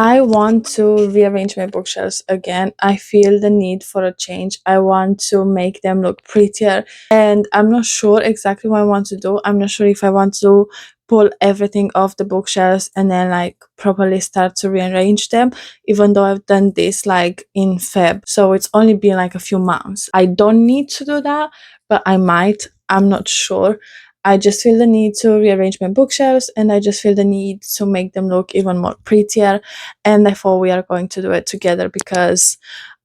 I want to rearrange my bookshelves again. I feel the need for a change. I want to make them look prettier, and I'm not sure exactly what I want to do. I'm not sure if I want to pull everything off the bookshelves and then like properly start to rearrange them, even though I've done this like in Feb. So it's only been like a few months. I don't need to do that, but I might. I'm not sure. I just feel the need to rearrange my bookshelves, and I just feel the need to make them look even more prettier. And I thought we are going to do it together because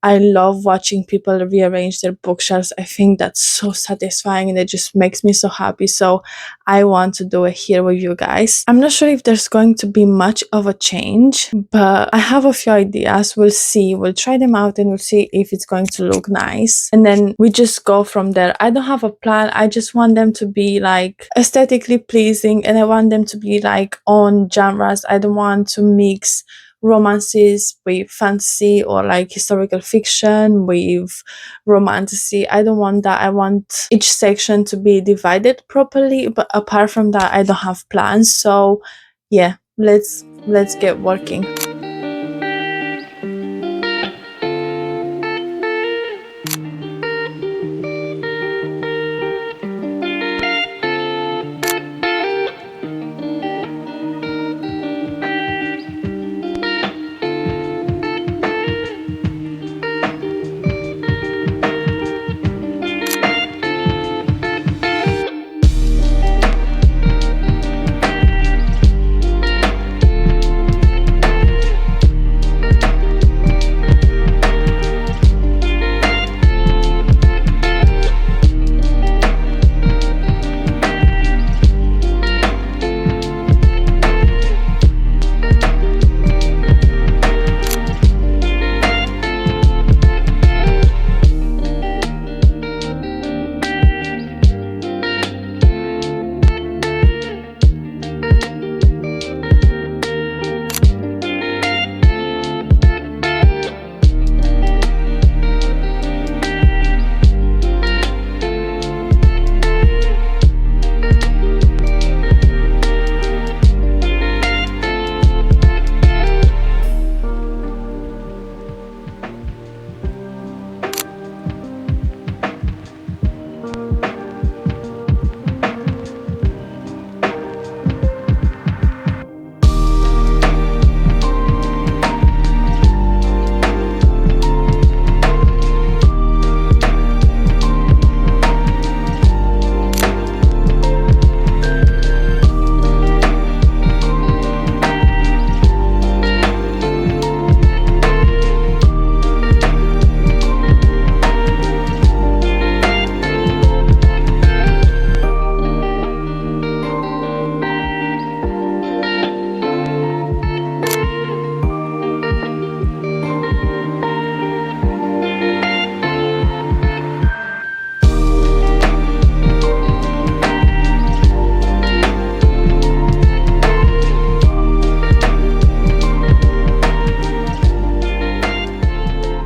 I love watching people rearrange their bookshelves. I think that's so satisfying and it just makes me so happy. So I want to do it here with you guys. I'm not sure if there's going to be much of a change, but I have a few ideas. We'll see. We'll try them out and we'll see if it's going to look nice. And then we just go from there. I don't have a plan. I just want them to be like aesthetically pleasing, and I want them to be like on genres. I don't want to mix romances with fantasy or like historical fiction with romantasy. I don't want that. I want each section to be divided properly, but apart from that I don't have plans. So yeah, let's get working.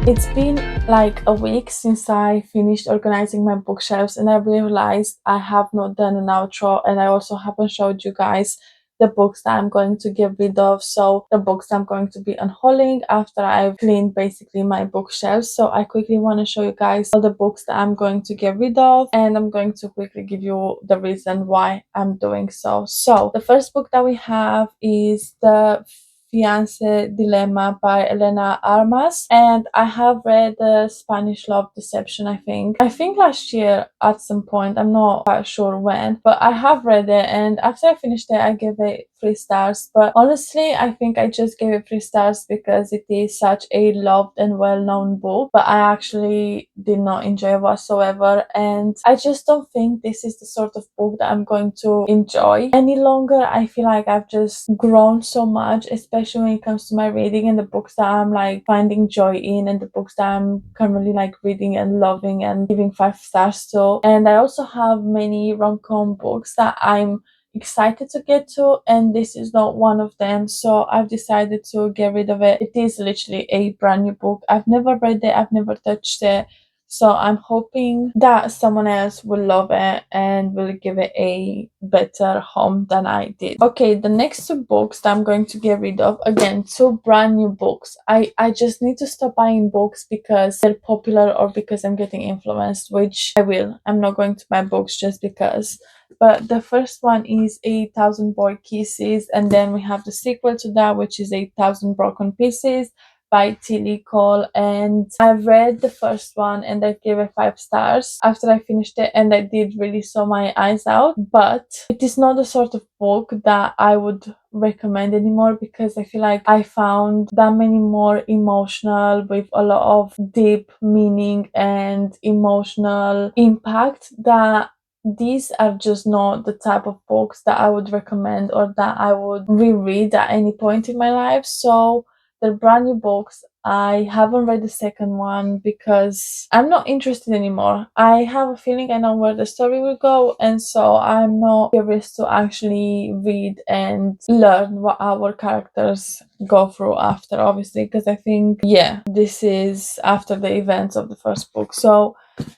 It's been like a week since I finished organizing my bookshelves, and I realized I have not done an outro, and I also haven't showed you guys the books that I'm going to get rid of. So the books I'm going to be unhauling after I've cleaned basically my bookshelves. So I quickly want to show you guys all the books that I'm going to get rid of, and I'm going to quickly give you the reason why I'm doing so. So the first book that we have is the Fiancé Dilemma by Elena Armas, and I have read the Spanish Love Deception. I think last year at some point. I'm not quite sure when, but I have read it, and after I finished it I gave it 3 stars. But honestly, I think I just gave it 3 stars because it is such a loved and well-known book, but I actually did not enjoy it whatsoever, and I just don't think this is the sort of book that I'm going to enjoy any longer. I feel like I've just grown so much, especially when it comes to my reading and the books that I'm like finding joy in, and the books that I'm currently like reading and loving and giving 5 stars to. And I also have many rom-com books that I'm excited to get to, and this is not one of them, so I've decided to get rid of it. It is literally a brand new book. I've never read it, I've never touched it, So I'm hoping that someone else will love it and will give it a better home than I did. Okay, the next two books that I'm going to get rid of, again, two brand new books. I just need to stop buying books because they're popular or because I'm getting influenced, which I will. I'm not going to buy books just because. But the first one is 8,000 Boy Kisses, and then we have the sequel to that, which is 8,000 Broken Pieces by Tilly Cole. And I read the first one and I gave it 5 stars after I finished it, and I did really saw my eyes out. But it is not the sort of book that I would recommend anymore because I feel like I found that many more emotional with a lot of deep meaning and emotional impact that these are just not the type of books that I would recommend or that I would reread at any point in my life. So they're brand new books. I haven't read the second one because I'm not interested anymore. I have a feeling I know where the story will go, and so I'm not curious to actually read and learn what our characters go through after, obviously, because I think, yeah, this is after the events of the first book. So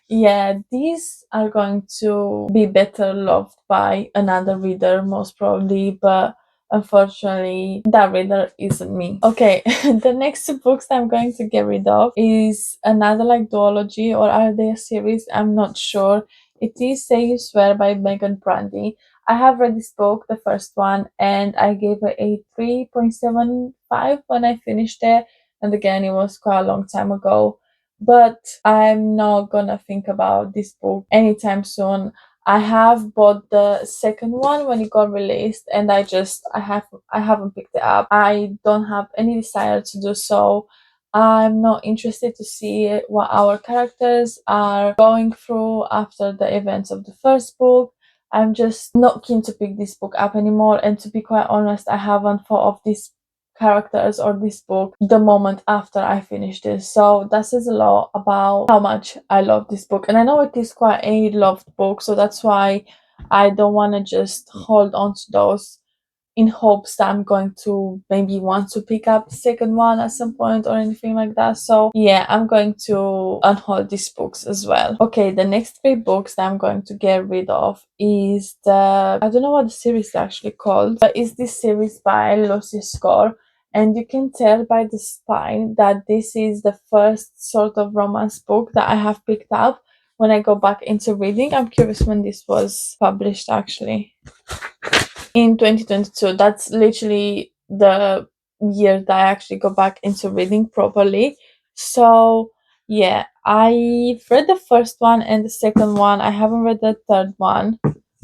yeah, these are going to be better loved by another reader, most probably, but unfortunately, that reader isn't me. Okay, the next two books I'm going to get rid of is another like duology, or are they a series? I'm not sure. It is Say You Swear by Meghan Brandy. I have read this book, the first one, and I gave it a 3.75 when I finished it. And again, it was quite a long time ago, but I'm not gonna think about this book anytime soon. I have bought the second one when it got released, and I haven't picked it up. I don't have any desire to do so. I'm not interested to see what our characters are going through after the events of the first book. I'm just not keen to pick this book up anymore, and to be quite honest, I haven't thought of this characters or this book the moment after I finished this. So that says a lot about how much I love this book. And I know it is quite a loved book, so that's why I don't want to just hold on to those in hopes that I'm going to maybe want to pick up the second one at some point or anything like that. So yeah, I'm going to unhaul these books as well. Okay, the next three books that I'm going to get rid of is I don't know what the series is actually called, but it's this series by Lucy Score. And you can tell by the spine that this is the first sort of romance book that I have picked up when I go back into reading. I'm curious when this was published actually. In 2022. That's literally the year that I actually go back into reading properly. So yeah, I've read the first one and the second one. I haven't read the third one.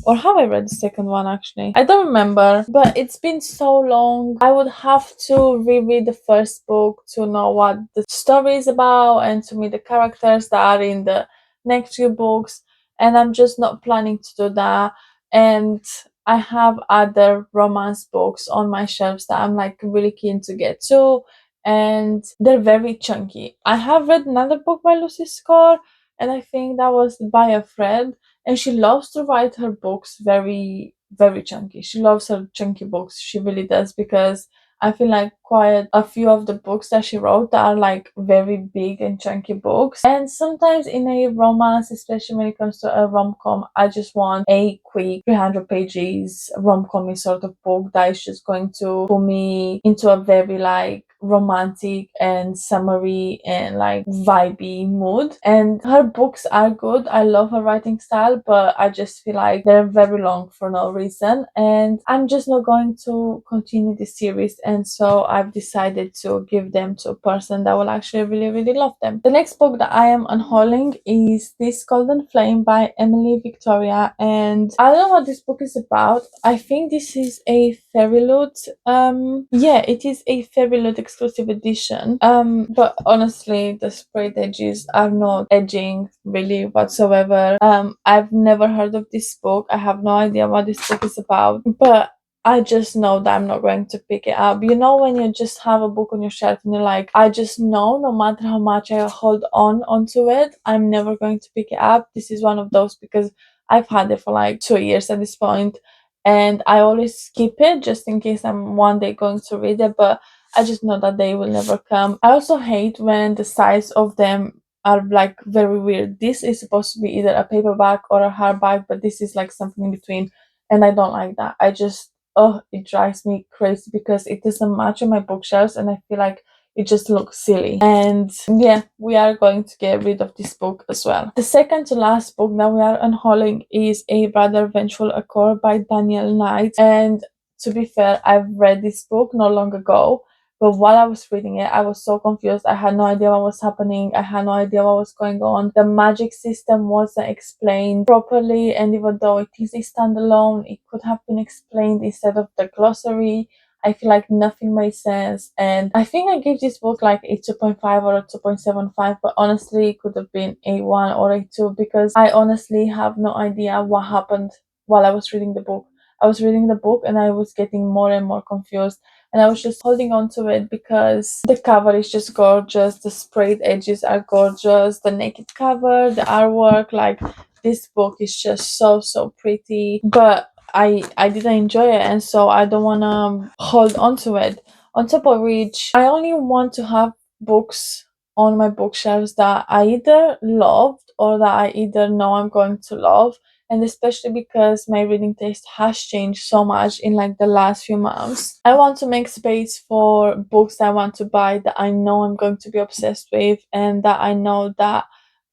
Or have I read the second one actually? I don't remember, but it's been so long. I would have to reread the first book to know what the story is about and to meet the characters that are in the next few books. And I'm just not planning to do that. And I have other romance books on my shelves that I'm like really keen to get to, and they're very chunky. I have read another book by Lucy Score, and I think that was by a friend, and she loves to write her books very, very chunky. She loves her chunky books. She really does, because I feel like quite a few of the books that she wrote are like very big and chunky books. And sometimes in a romance, especially when it comes to a rom-com, I just want a quick 300 pages rom-com sort of book that is just going to put me into a very like romantic and summery and like vibey mood. And her books are good. I love her writing style, but I just feel like they're very long for no reason, and I'm just not going to continue this series. And so I've decided to give them to a person that will actually really, really love them. The next book that I am unhauling is This Golden Flame by Emily Victoria, and I don't know what this book is about. I think this is a Fairy Loot. Yeah, it is a Fairy Loot exclusive edition. But honestly, the sprayed edges are not edging really whatsoever. I've never heard of this book. I have no idea what this book is about, but I just know that I'm not going to pick it up. You know, when you just have a book on your shelf and you're like, I just know no matter how much I hold on onto it, I'm never going to pick it up. This is one of those, because I've had it for like 2 years at this point, and I always skip it just in case I'm one day going to read it, but I just know that they will never come. I also hate when the size of them are like very weird. This is supposed to be either a paperback or a hardback, but this is like something in between, and I don't like that. I just, oh, it drives me crazy because it doesn't match on my bookshelves, and I feel like it just looks silly. And yeah, we are going to get rid of this book as well. The second to last book that we are unhauling is A Rather Vengeful Accord by Danielle Knight. And to be fair, I've read this book not long ago, but while I was reading it, I was so confused. I had no idea what was happening. I had no idea what was going on. The magic system wasn't explained properly, and even though it is a standalone, it could have been explained instead of the glossary. I feel like nothing made sense, and I think I gave this book like a 2.5 or a 2.75, but honestly it could have been a 1 or a 2 because I honestly have no idea what happened while I was reading the book. I was reading the book and I was getting more and more confused, and I was just holding on to it because the cover is just gorgeous, the sprayed edges are gorgeous, the naked cover, the artwork, like this book is just so pretty, but I didn't enjoy it, and so I don't want to hold on to it. On top of which, I only want to have books on my bookshelves that I either loved or that I either know I'm going to love, and especially because my reading taste has changed so much in like the last few months. I want to make space for books that I want to buy that I know I'm going to be obsessed with and that I know that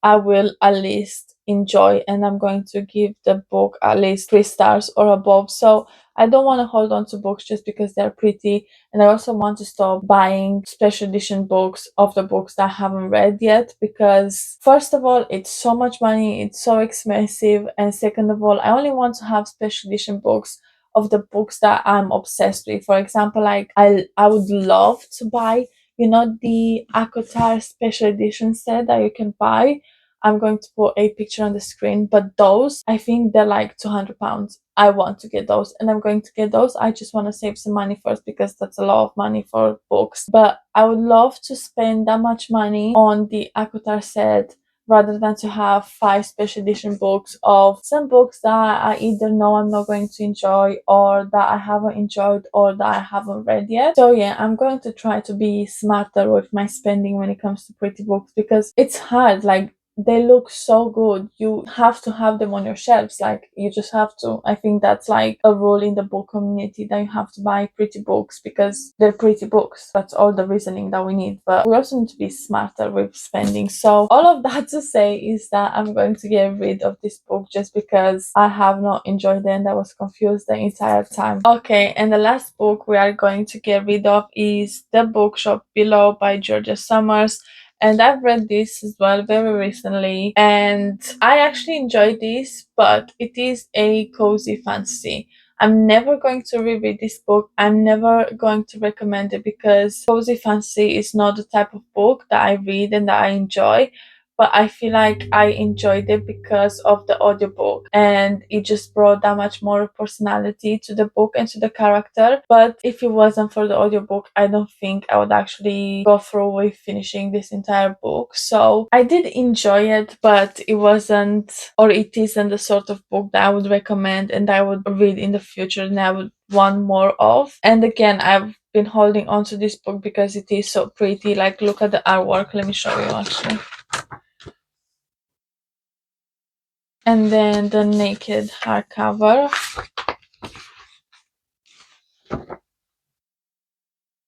I will at least enjoy, and I'm going to give the book at least 3 stars or above. So I don't want to hold on to books just because they're pretty, and I also want to stop buying special edition books of the books that I haven't read yet because first of all, it's so much money, it's so expensive, and second of all, I only want to have special edition books of the books that I'm obsessed with. For example, like I would love to buy, you know, the Akotar special edition set that you can buy. I'm going to put a picture on the screen, but those, I think they're like £200. I want to get those, and I'm going to get those. I just want to save some money first because that's a lot of money for books. But I would love to spend that much money on the Akotar set rather than to have 5 special edition books of some books that I either know I'm not going to enjoy or that I haven't enjoyed or that I haven't read yet. So yeah, I'm going to try to be smarter with my spending when it comes to pretty books because it's hard. Like, they look so good. You have to have them on your shelves. Like, you just have to. I think that's like a rule in the book community that you have to buy pretty books because they're pretty books. That's all the reasoning that we need. But we also need to be smarter with spending. So all of that to say is that I'm going to get rid of this book just because I have not enjoyed it and I was confused the entire time. Okay, and the last book we are going to get rid of is The Bookshop Below by Georgia Summers. And I've read this as well very recently, and I actually enjoyed this, but it is a cozy fantasy. I'm never going to reread this book. I'm never going to recommend it because cozy fantasy is not the type of book that I read and that I enjoy. But I feel like I enjoyed it because of the audiobook, and it just brought that much more personality to the book and to the character. But if it wasn't for the audiobook, I don't think I would actually go through with finishing this entire book. So I did enjoy it, but it wasn't, or it isn't, the sort of book that I would recommend and I would read in the future and I would want more of. And again, I've been holding on to this book because it is so pretty. Like, look at the artwork. Let me show you actually. And then the naked hardcover.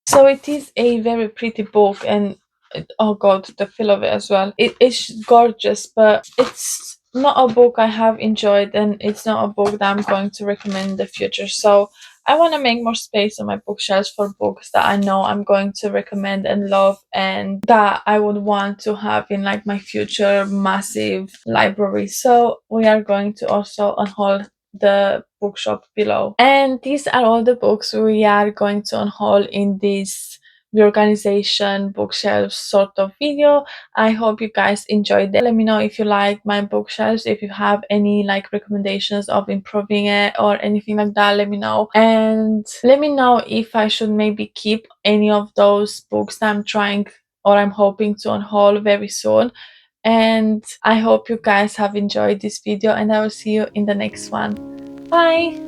So it is a very pretty book, and oh god, the feel of it as well. It is gorgeous, but it's not a book I have enjoyed, and it's not a book that I'm going to recommend in the future. So I want to make more space on my bookshelves for books that I know I'm going to recommend and love, and that I would want to have in like my future massive library. So we are going to also unhaul the bookshop below. And these are all the books we are going to unhaul in this reorganization bookshelves sort of video. I hope you guys enjoyed it. Let me know if you like my bookshelves, if you have any like recommendations of improving it or anything like that. Let me know, and let me know if I should maybe keep any of those books that I'm trying or I'm hoping to unhaul very soon. And I hope you guys have enjoyed this video, and I will see you in the next one. Bye!